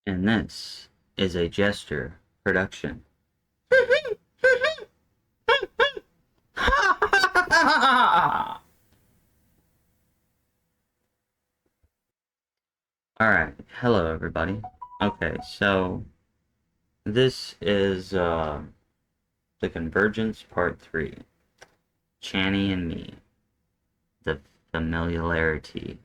And this is a gesture production. Alright, hello everybody. Okay, so this is the Convergence Part 3. CHANI and me. The Familiarity.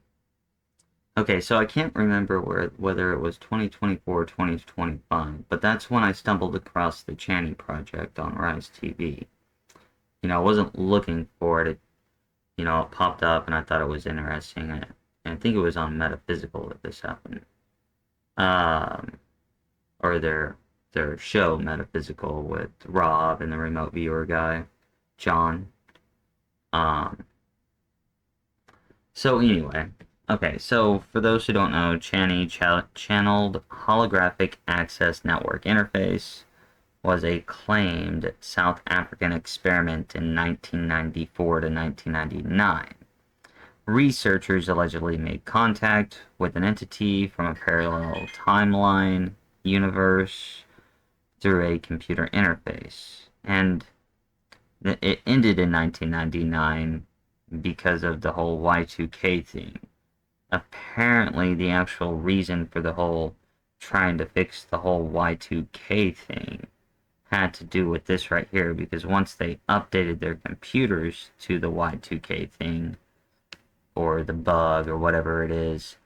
Okay, so I can't remember whether it was 2024 or 2025, but that's when I stumbled across the CHANI project on Rise TV. I wasn't looking for it. It popped up and I thought it was interesting. And I think it was on Metaphysical that this happened. Um, or their show Metaphysical with Rob and the remote viewer guy, John. Um, so anyway, okay. So for those who don't know, CHANI Channeled Holographic Access Network Interface was a claimed South African experiment in 1994 to 1999. Researchers allegedly made contact with an entity from a parallel timeline universe through a computer interface. And it ended in 1999 because of the whole Y2K thing. Apparently, the actual reason for the whole trying to fix the whole Y2K thing had to do with this right here, because once they updated their computers to the Y2K thing, or the bug, or whatever it is,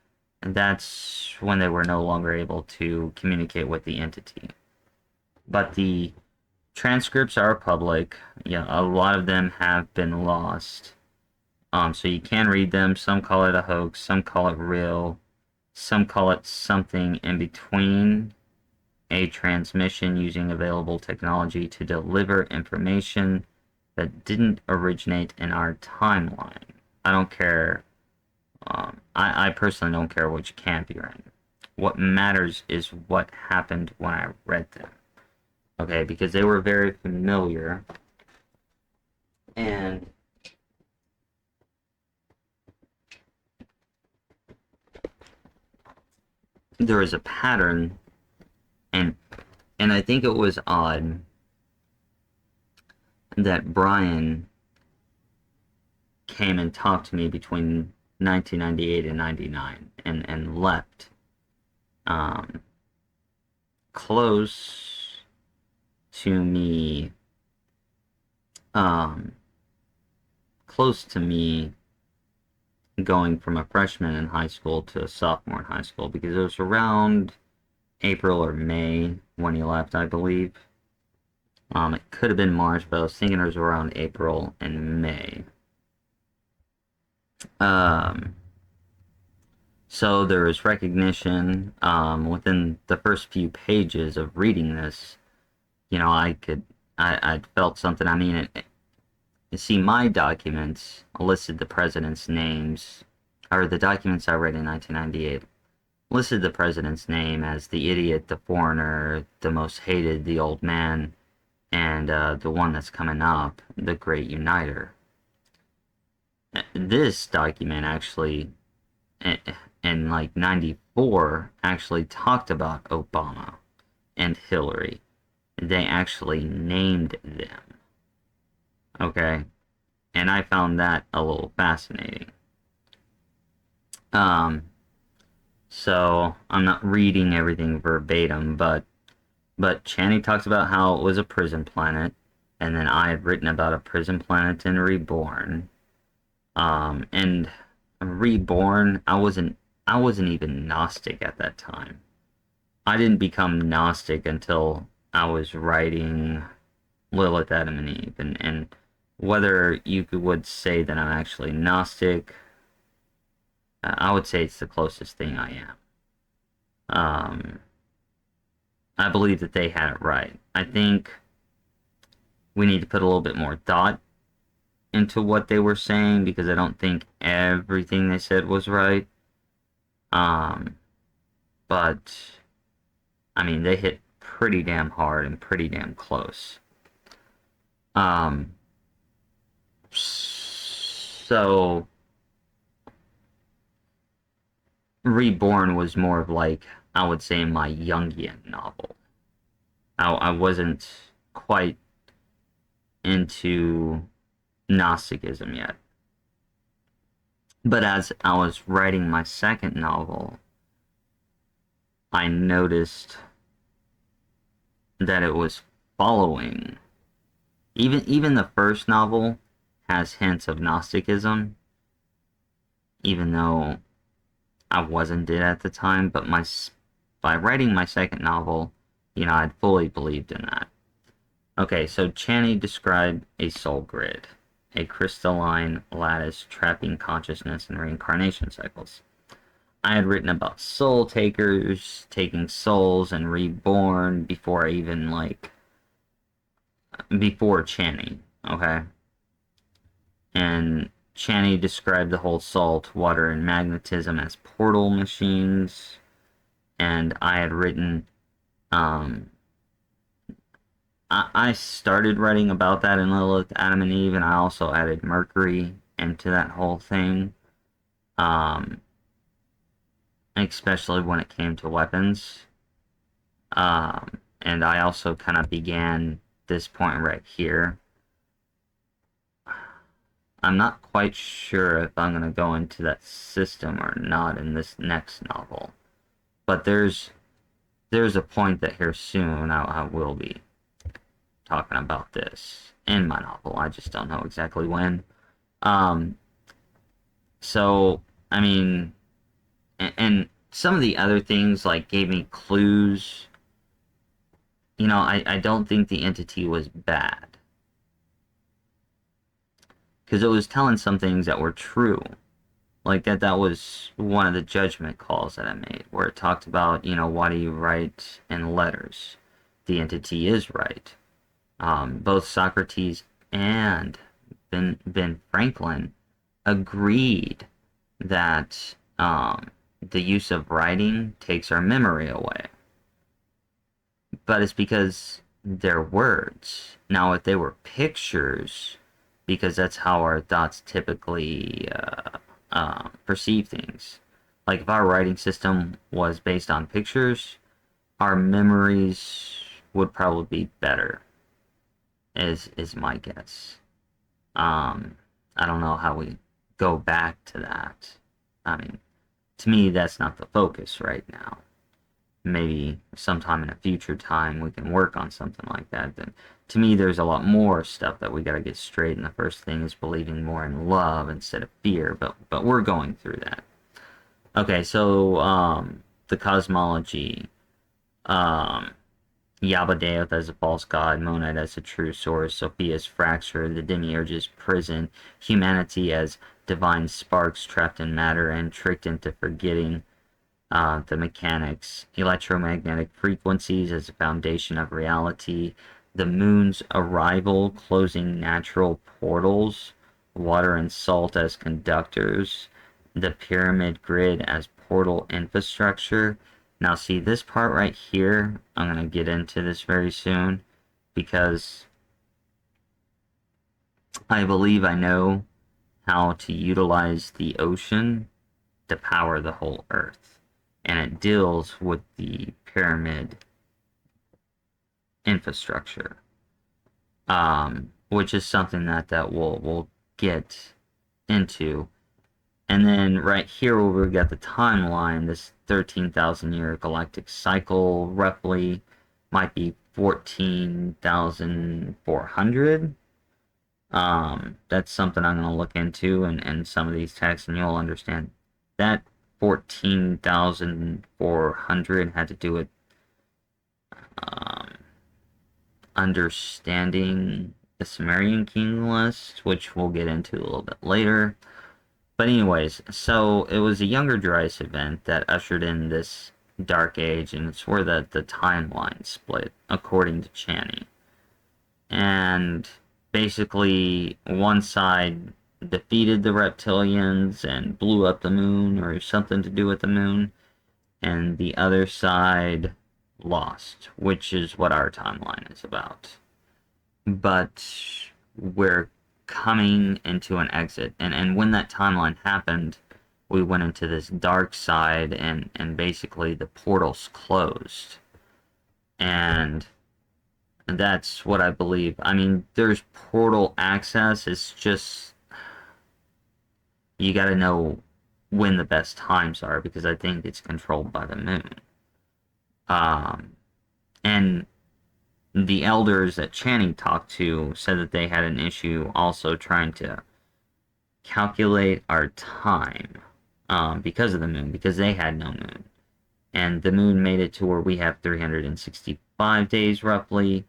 and that's when they were no longer able to communicate with the entity. But the transcripts are public. Yeah, a lot of them have been lost. So you can read them. Some call it a hoax, some call it real, some call it something in between, a transmission using available technology to deliver information that didn't originate in our timeline. I don't care. I personally don't care which camp you're in. What matters is what happened when I read them. Okay, because they were very familiar, and there was a pattern, and I think it was odd that Brian came and talked to me between 1998 and 99 and left um, close to me um, close to me going from a freshman in high school to a sophomore in high school, because it was around April or May when he left, I believe. It could have been March, but I was thinking it was around April and May. Um, so there was recognition within the first few pages of reading this. I felt something. I mean, you see, my documents listed the president's names, or the documents I read in 1998 listed the president's name as the idiot, the foreigner, the most hated, the old man, and the one that's coming up, the great uniter. This document actually, in like 94, actually talked about Obama and Hillary. They actually named them. Okay? And I found that a little fascinating. Um, so I'm not reading everything verbatim, but CHANI talks about how it was a prison planet, and then I had written about a prison planet in Reborn. And Reborn, I wasn't even Gnostic at that time. I didn't become Gnostic until I was writing Lilith, Adam, and Eve, and whether you would say that I'm actually Gnostic, I would say it's the closest thing I am. Um, I believe that they had it right. I think we need to put a little bit more thought into what they were saying, because I don't think everything they said was right. Um, but I mean, they hit pretty damn hard and pretty damn close. Um, so Reborn was more of like, I would say, my Jungian novel. I wasn't quite into Gnosticism yet. But as I was writing my second novel, I noticed that it was following. Even the first novel has hints of Gnosticism, even though I wasn't it at the time. But by writing my second novel, I'd fully believed in that. Okay, so CHANI described a soul grid, a crystalline lattice trapping consciousness and reincarnation cycles. I had written about soul takers, taking souls and reborn before I even before CHANI, okay? And CHANI described the whole salt, water, and magnetism as portal machines, and I had written, um, I started writing about that in Lilith, Adam and Eve, and I also added Mercury into that whole thing, um, especially when it came to weapons. And I also kind of began this point right here. I'm not quite sure if I'm going to go into that system or not in this next novel, but there's a point that here soon I will be talking about this in my novel. I just don't know exactly when. Um, so I mean, and some of the other things like gave me clues. I don't think the entity was bad because it was telling some things that were true. Like that was one of the judgment calls that I made, where it talked about, why do you write in letters? The entity is right. Both Socrates and Ben Franklin agreed that the use of writing takes our memory away. But it's because they're words. Now, if they were pictures, because that's how our thoughts typically perceive things. Like if our writing system was based on pictures, our memories would probably be better, is my guess. I don't know how we go back to that. I mean, to me, that's not the focus right now. Maybe sometime in a future time we can work on something like that. Then, to me, there's a lot more stuff that we got to get straight. And the first thing is believing more in love instead of fear. But we're going through that. Okay, so the cosmology. Um, Yabadeoth as a false god, Monad as a true source, Sophia's fracture, the demiurge's prison, humanity as divine sparks trapped in matter and tricked into forgetting the mechanics, electromagnetic frequencies as a foundation of reality, the moon's arrival closing natural portals, water and salt as conductors, the pyramid grid as portal infrastructure. Now see this part right here, I'm going to get into this very soon because I believe I know how to utilize the ocean to power the whole earth. And it deals with the pyramid infrastructure, which is something that we'll get into. And then right here where we've got the timeline, this 13,000 year galactic cycle roughly might be 14,400. That's something I'm going to look into in some of these texts, and you'll understand that 14,400 had to do with understanding the Sumerian king list, which we'll get into a little bit later. But anyways, so it was a Younger Dryas event that ushered in this dark age, and it's where the timeline split, according to CHANI. And basically, one side defeated the reptilians and blew up the moon, or something to do with the moon, and the other side lost, which is what our timeline is about. But we're coming into an exit, and when that timeline happened, we went into this dark side, and basically the portals closed. And that's what I believe. I mean, there's portal access. It's just, you got to know when the best times are, because I think it's controlled by the moon. And the elders that CHANI talked to said that they had an issue also trying to calculate our time, because of the moon, because they had no moon. And the moon made it to where we have 365 days roughly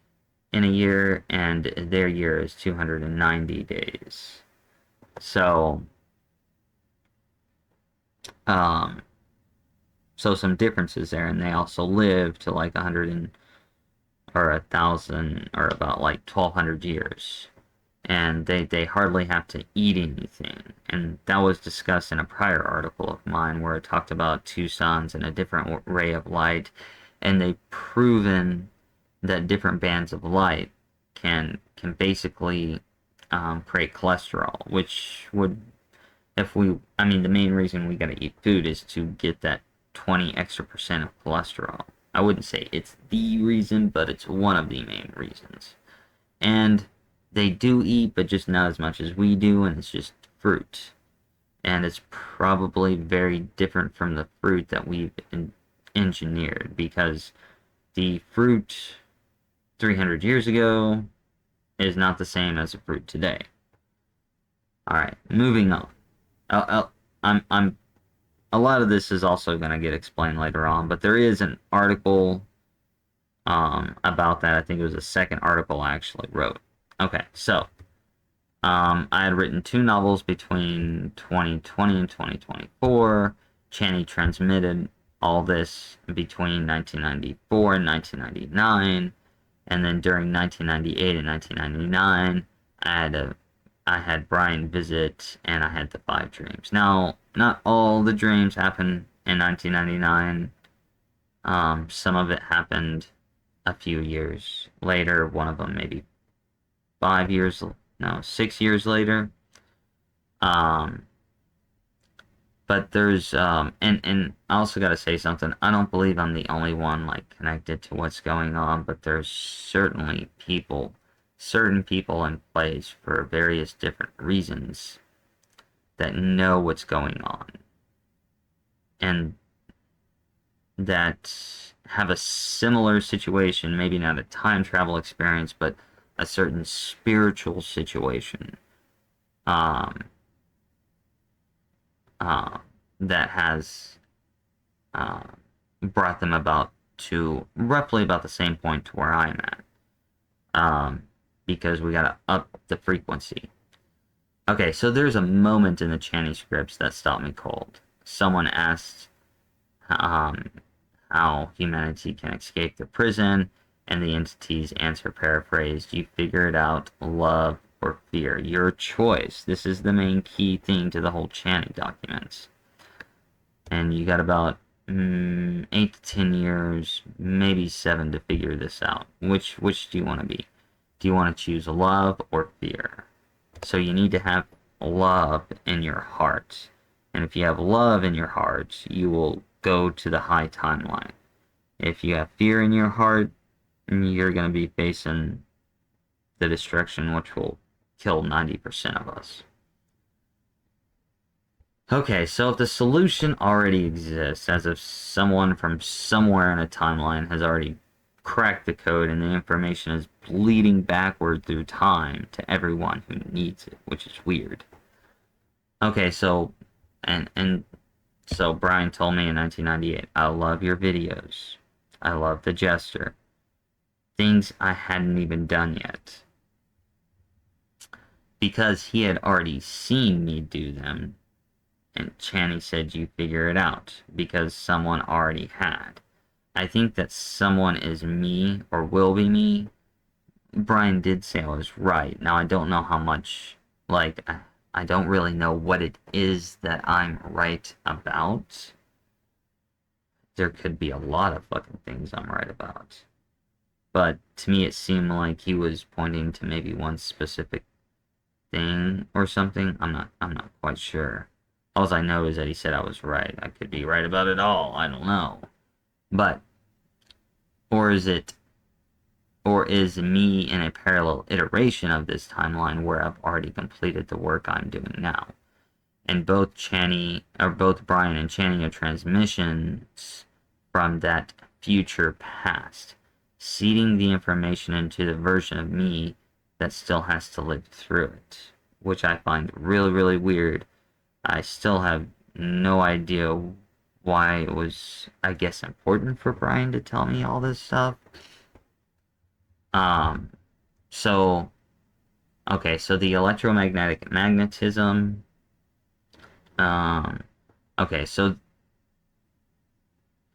in a year, and their year is 290 days. So, so some differences there, and they also live to like 1,000, or about like 1,200 years. And they hardly have to eat anything. And that was discussed in a prior article of mine where it talked about two suns and a different ray of light, and they've proven that different bands of light can basically create cholesterol, which would, I mean, the main reason we gotta eat food is to get that 20 extra percent of cholesterol. I wouldn't say it's the reason, but it's one of the main reasons. And they do eat, but just not as much as we do, and it's just fruit. And it's probably very different from the fruit that we've engineered, because the fruit 300 years ago is not the same as the fruit today. Alright, moving on. I'm a lot of this is also going to get explained later on, but there is an article about that. I think it was the second article I actually wrote. Okay, so I had written 2 novels between 2020 and 2024. CHANI transmitted all this between 1994 and 1999, and then during 1998 and 1999, I had Brian visit, and I had the 5 dreams. Now, not all the dreams happened in 1999. Some of it happened a few years later. One of them maybe 6 years later. But there's, and I also gotta say something. I don't believe I'm the only one, like, connected to what's going on, but there's certainly certain people in place for various different reasons that know what's going on, and that have a similar situation, maybe not a time travel experience, but a certain spiritual situation that has brought them about to roughly about the same point to where I'm at, because we gotta up the frequency. Okay, so there's a moment in the CHANI scripts that stopped me cold. Someone asked how humanity can escape the prison, and the entity's answer, paraphrased, "You figure it out, love or fear. Your choice." This is the main key thing to the whole CHANI documents. And you got about 8 to 10 years, maybe 7, to figure this out. Which do you want to be? Do you want to choose love or fear? So you need to have love in your heart. And if you have love in your heart, you will go to the high timeline. If you have fear in your heart, you're going to be facing the destruction, which will kill 90% of us. Okay, so if the solution already exists, as if someone from somewhere in a timeline has already cracked the code and the information is bleeding backward through time to everyone who needs it, which is weird. Okay, so, so Brian told me in 1998, "I love your videos. I love the Jester." Things I hadn't even done yet. Because he had already seen me do them, and CHANI said, "You figure it out," because someone already had. I think that someone is me, or will be me. Brian did say I was right. Now, I don't know how much, like, I don't really know what it is that I'm right about. There could be a lot of fucking things I'm right about. But to me, it seemed like he was pointing to maybe one specific thing or something. I'm not quite sure. All I know is that he said I was right. I could be right about it all. I don't know. But, or is it, or is me in a parallel iteration of this timeline where I've already completed the work I'm doing now? And both Brian and Channing are transmissions from that future past, seeding the information into the version of me that still has to live through it, which I find really, really weird. I still have no idea why it was, I guess, important for Brian to tell me all this stuff. Um, so, okay, so the electromagnetic magnetism. Um, okay, so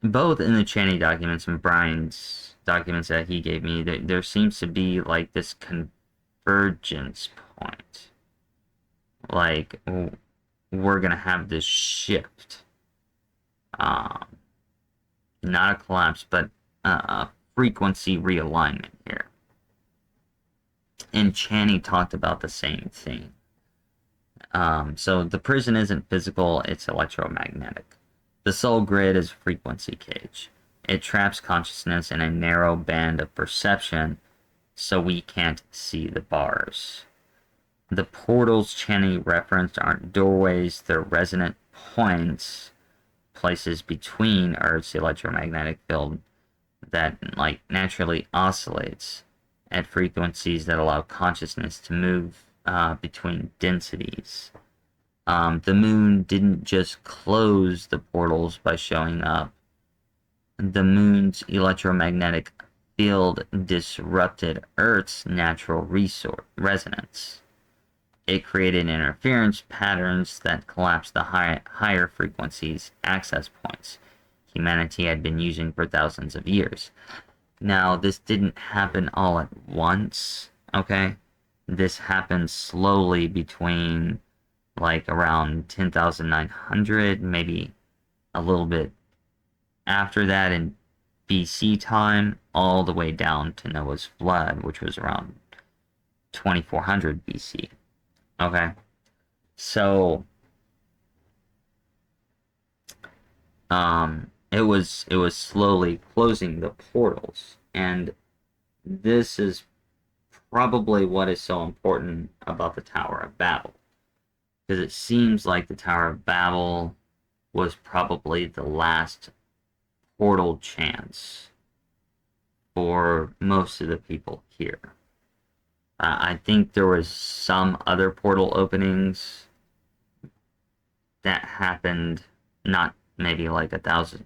both in the CHANI documents and Brian's documents that he gave me, there seems to be like this convergence point. Like, we're gonna have this shift. Not a collapse, but a frequency realignment here. And CHANI talked about the same thing. So the prison isn't physical, it's electromagnetic. The soul grid is a frequency cage. It traps consciousness in a narrow band of perception, so we can't see the bars. The portals CHANI referenced aren't doorways, they're resonant points, places between Earth's electromagnetic field that like naturally oscillates at frequencies that allow consciousness to move between densities. The moon didn't just close the portals by showing up. The moon's electromagnetic field disrupted Earth's natural resonance. It created interference patterns that collapsed the higher frequencies access points humanity had been using for thousands of years. Now, this didn't happen all at once, okay? This happened slowly between like around 10,900, maybe a little bit after that in BC time, all the way down to Noah's flood, which was around 2400 BC. Okay? So, it was slowly closing the portals, and this is probably what is so important about the Tower of Babel, because it seems like the Tower of Babel was probably the last portal chance for most of the people here. I think there was some other portal openings that happened not maybe like 1,000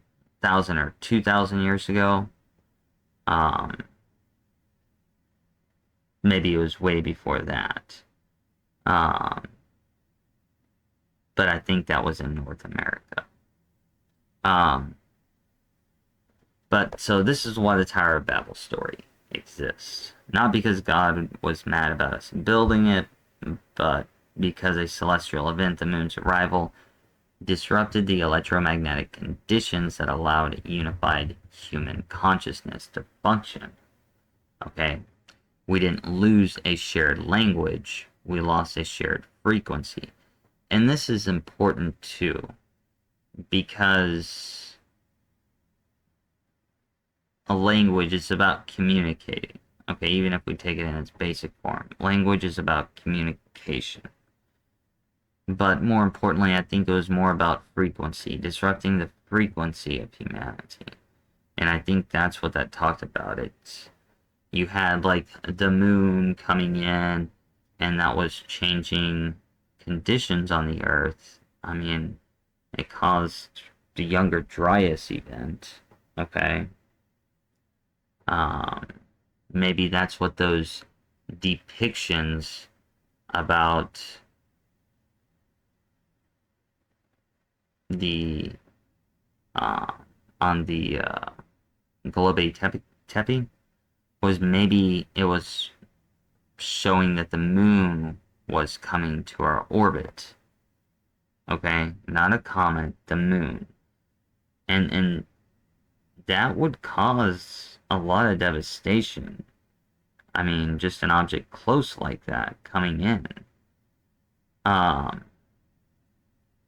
or 2,000 years ago. Maybe it was way before that. But I think that was in North America. But so this is why the Tower of Babel story exists. Not because God was mad about us building it, but because a celestial event, the moon's arrival, disrupted the electromagnetic conditions that allowed unified human consciousness to function. Okay? We didn't lose a shared language, we lost a shared frequency. And this is important too, because a language is about communicating. Okay, even if we take it in its basic form. Language is about communication. But more importantly, I think it was more about frequency, disrupting the frequency of humanity. And I think that's what that talked about. You had like the moon coming in, and that was changing conditions on the Earth. I mean, it caused the Younger Dryas event. Okay. Maybe that's what those depictions about the on the Globe Tepe was, maybe it was showing that the moon was coming to our orbit. Okay, not a comet, the moon. And that would cause a lot of devastation. I mean, just an object close like that coming in.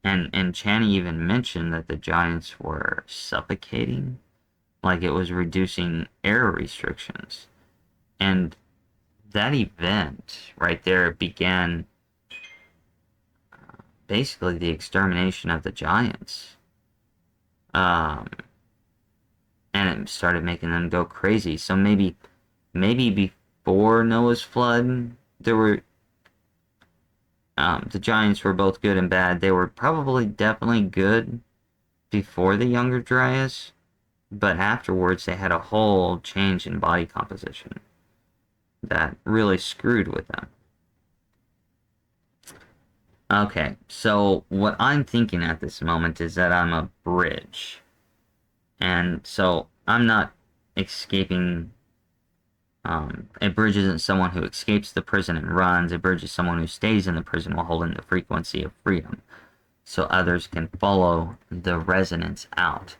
And CHANI even mentioned that the Giants were suffocating, like it was reducing air restrictions. And that event right there began basically the extermination of the Giants. Um, and it started making them go crazy. So maybe before Noah's flood, there were the Giants were both good and bad. They were probably definitely good before the Younger Dryas, but afterwards they had a whole change in body composition that really screwed with them. Okay, so what I'm thinking at this moment is that I'm a bridge. And so I'm not escaping. A bridge isn't someone who escapes the prison and runs. A bridge is someone who stays in the prison while holding the frequency of freedom, so others can follow the resonance out.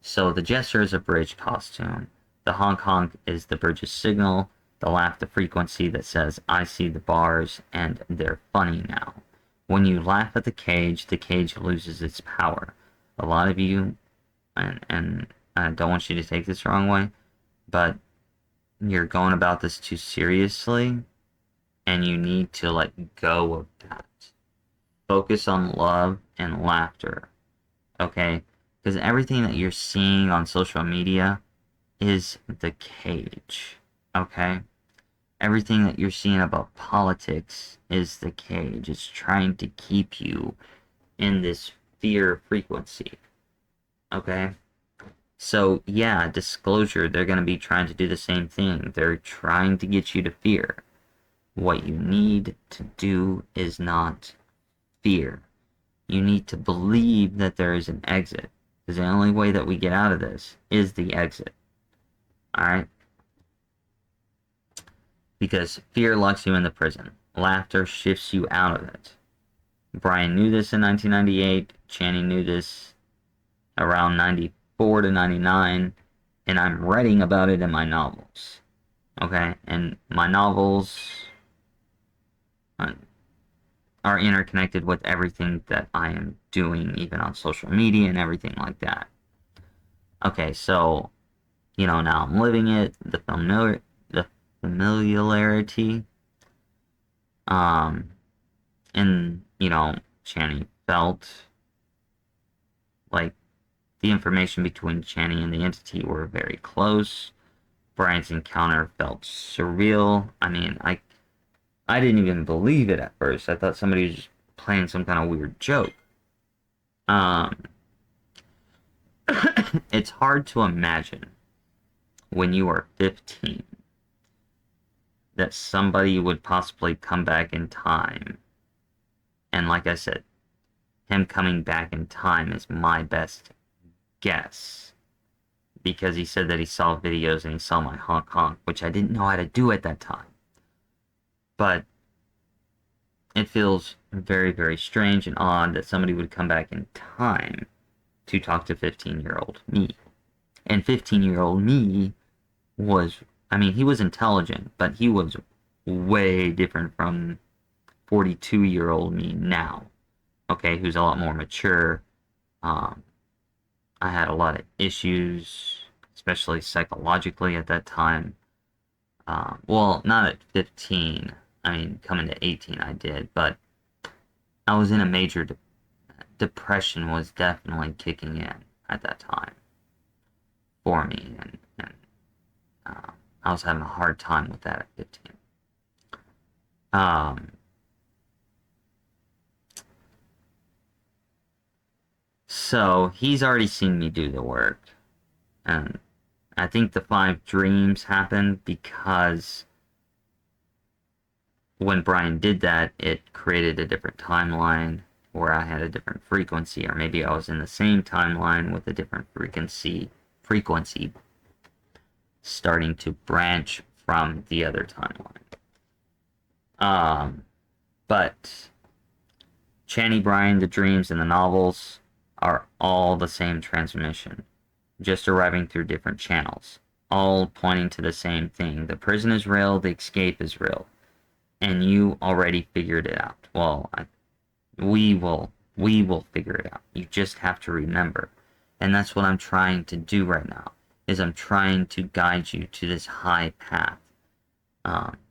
So the gesture is a bridge costume. The honk honk is the bridge's signal. The laugh, the frequency that says, I see the bars and they're funny now. When you laugh at the cage loses its power. A lot of you, and I don't want you to take this the wrong way, but you're going about this too seriously, and you need to let go of that. Focus on love and laughter, okay? Because everything that you're seeing on social media is the cage, okay? Everything that you're seeing about politics is the cage. It's trying to keep you in this fear frequency, okay? So, yeah, disclosure, they're going to be trying to do the same thing. They're trying to get you to fear. What you need to do is not fear. You need to believe that there is an exit. Because the only way that we get out of this is the exit. Alright? Because fear locks you in the prison. Laughter shifts you out of it. Brian knew this in 1998. CHANI knew this around 94 to 99. And I'm writing about it in my novels. Okay? And my novels are interconnected with everything that I am doing, even on social media and everything like that. Okay, so, now I'm living it, the familiarity, and, CHANI felt like the information between CHANI and the entity were very close. Brian's encounter felt surreal. I mean, I didn't even believe it at first. I thought somebody was just playing some kind of weird joke. It's hard to imagine when you are 15 that somebody would possibly come back in time. And like I said, him coming back in time is my best guess. Because he said that he saw videos and he saw my honk honk, which I didn't know how to do at that time. But it feels very, very strange and odd that somebody would come back in time to talk to 15-year-old me. And 15-year-old me was, he was intelligent, but he was way different from 42-year-old me now. Okay, who's a lot more mature. I had a lot of issues, especially psychologically at that time. Well, not at 15. Coming to 18 I did, but I was in a major depression was definitely kicking in at that time for me, and I was having a hard time with that at 15. So he's already seen me do the work, and I think the 5 dreams happened because when Brian did that, it created a different timeline where I had a different frequency, or maybe I was in the same timeline with a different frequency starting to branch from the other timeline. But CHANI, Brian, the dreams, and the novels are all the same transmission, just arriving through different channels, all pointing to the same thing. The prison is real, the escape is real. And you already figured it out. Well, we will We will figure it out. You just have to remember. And that's what I'm trying to do right now, is I'm trying to guide you to this high path.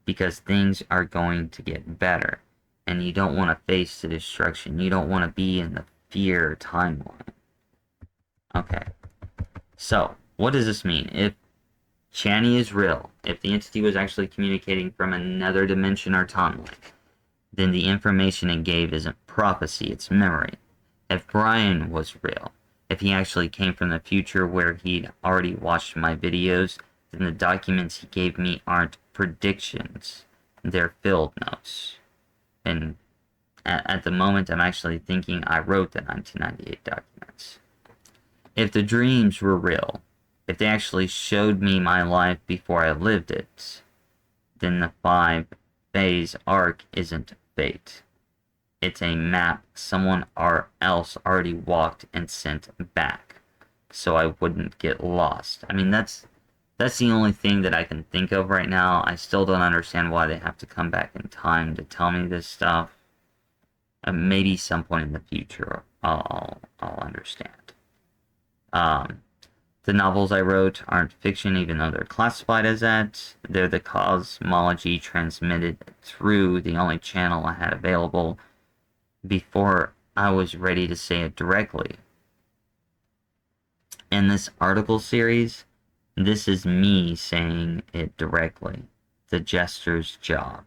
Because things are going to get better. And you don't want to face the destruction. You don't want to be in the fear timeline. Okay. So, what does this mean? If CHANI is real, if the entity was actually communicating from another dimension or timeline, then the information it gave isn't prophecy, it's memory. If Brian was real, if he actually came from the future where he'd already watched my videos, then the documents he gave me aren't predictions, they're field notes. And at the moment, I'm actually thinking I wrote the 1998 documents. If the dreams were real, if they actually showed me my life before I lived it, then the 5-phase arc isn't fate. It's a map someone else already walked and sent back, so I wouldn't get lost. I mean, that's the only thing that I can think of right now. I still don't understand why they have to come back in time to tell me this stuff. Maybe some point in the future I'll understand. The novels I wrote aren't fiction, even though they're classified as that. They're the cosmology transmitted through the only channel I had available before I was ready to say it directly. In this article series, this is me saying it directly. The jester's job.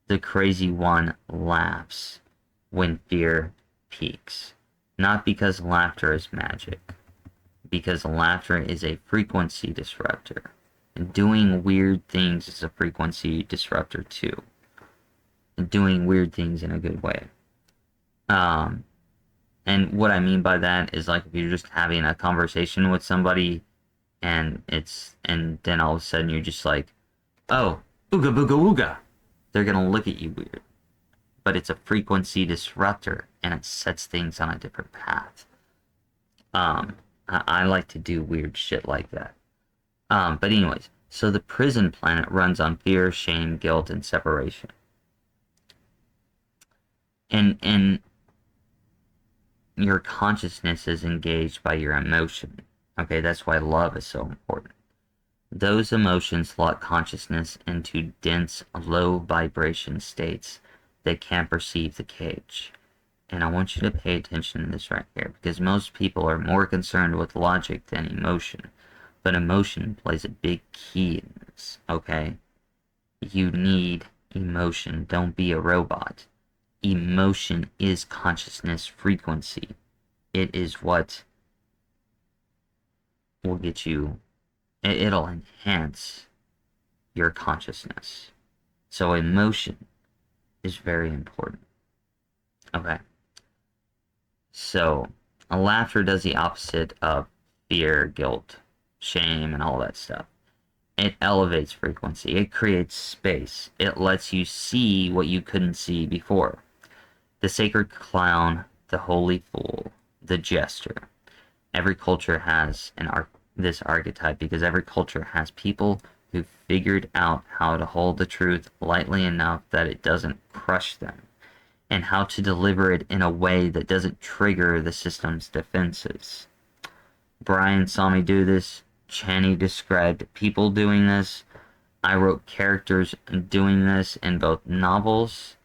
The crazy one laughs when fear peaks. Not because laughter is magic. Because laughter is a frequency disruptor. And doing weird things is a frequency disruptor too. And doing weird things in a good way. And what I mean by that is, like, if you're just having a conversation with somebody and then all of a sudden you're just like, oh, ooga booga wooga. They're gonna look at you weird. But it's a frequency disruptor and it sets things on a different path. I like to do weird shit like that. But anyways, so the prison planet runs on fear, shame, guilt, and separation. And your consciousness is engaged by your emotion. Okay, that's why love is so important. Those emotions lock consciousness into dense, low vibration states that can't perceive the cage. And I want you to pay attention to this right here, because most people are more concerned with logic than emotion. But emotion plays a big key in this, okay? You need emotion. Don't be a robot. Emotion is consciousness frequency. It is what will get you, it'll enhance your consciousness. So emotion is very important. Okay. So, laughter does the opposite of fear, guilt, shame, and all that stuff. It elevates frequency. It creates space. It lets you see what you couldn't see before. The sacred clown, the holy fool, the jester. Every culture has this archetype because every culture has people who figured out how to hold the truth lightly enough that it doesn't crush them, and how to deliver it in a way that doesn't trigger the system's defenses. Brian saw me do this. CHANI described people doing this. I wrote characters doing this in both novels.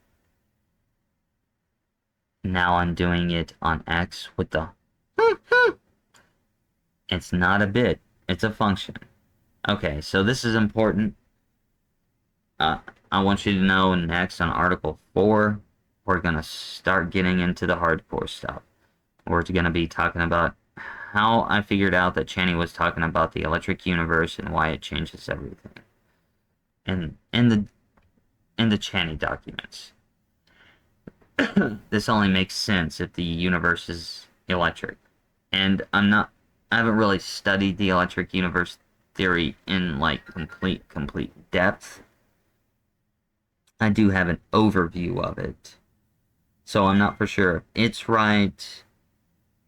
Now I'm doing it on X with the It's not a bit, it's a function. Okay, so this is important. I want you to know next on Article 4, we're going to start getting into the hardcore stuff. We're going to be talking about how I figured out that CHANI was talking about the electric universe and why it changes everything. And in the CHANI documents. This only makes sense if the universe is electric. And I haven't really studied the electric universe theory in like complete depth. I do have an overview of it. So I'm not for sure if it's right,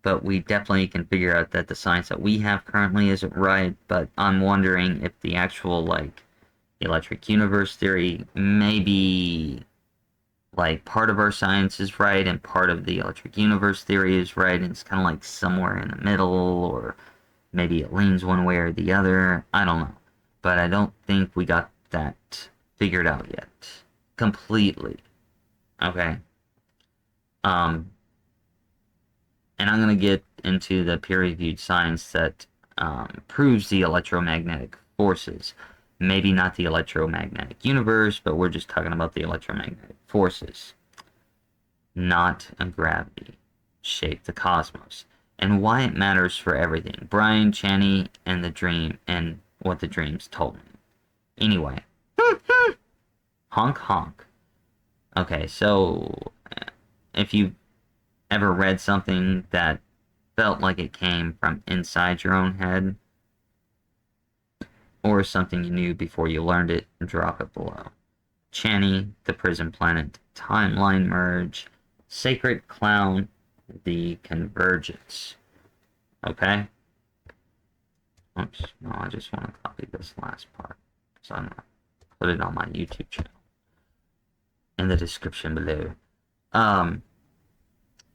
but we definitely can figure out that the science that we have currently isn't right. But I'm wondering if the actual like electric universe theory maybe like part of our science is right and part of the electric universe theory is right, and it's kind of like somewhere in the middle, or maybe it leans one way or the other. I don't know. But I don't think we got that figured out yet. Completely. Okay. Um, and I'm going to get into the peer-reviewed science that proves the electromagnetic forces. Maybe not the electromagnetic universe, but we're just talking about the electromagnetic forces, not a gravity shape the cosmos, and why it matters for everything. Brian, Chani, and the dream, and what the dreams told me. Anyway, honk honk. Okay, so if you ever read something that felt like it came from inside your own head, or something you knew before you learned it, drop it below. Chani, the prison planet, timeline merge, sacred clown, the convergence. Okay? Oops, no, I just want to copy this last part. So I'm going to put it on my YouTube channel in the description below.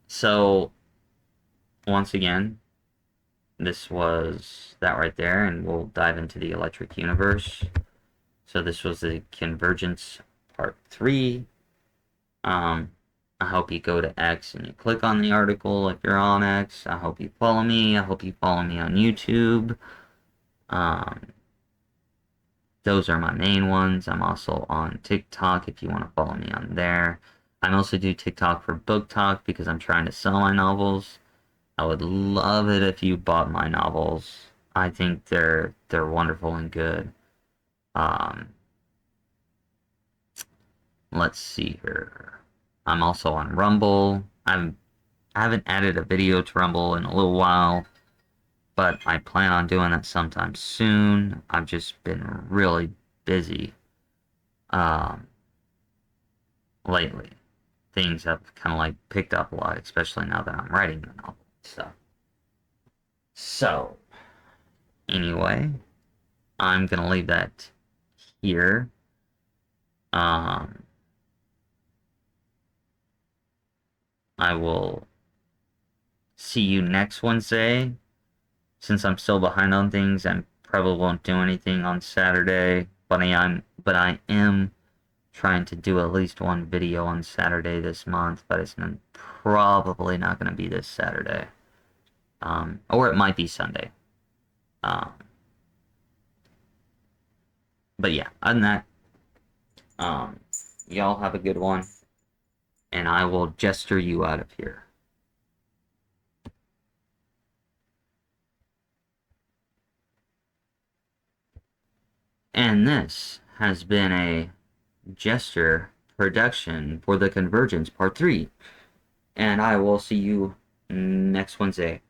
So, once again, this was that right there, and we'll dive into the electric universe. So this was the Convergence Part 3. I hope you go to X and you click on the article if you're on X. I hope you follow me. I hope you follow me on YouTube. Those are my main ones. I'm also on TikTok if you want to follow me on there. I also do TikTok for book talk because I'm trying to sell my novels. I would love it if you bought my novels. I think they're wonderful and good. Let's see here. I'm also on Rumble. I haven't added a video to Rumble in a little while, but I plan on doing that sometime soon. I've just been really busy lately. Things have kind of like picked up a lot, especially now that I'm writing the novel. So anyway, I'm gonna leave that here. I will see you next Wednesday. Since I'm still behind on things, I probably won't do anything on Saturday, but I am trying to do at least one video on Saturday this month, but it's probably not going to be this Saturday. Or it might be Sunday. But yeah, other than that, y'all have a good one, and I will gesture you out of here. And this has been a gesture production for the Convergence Part 3. And I will see you next Wednesday.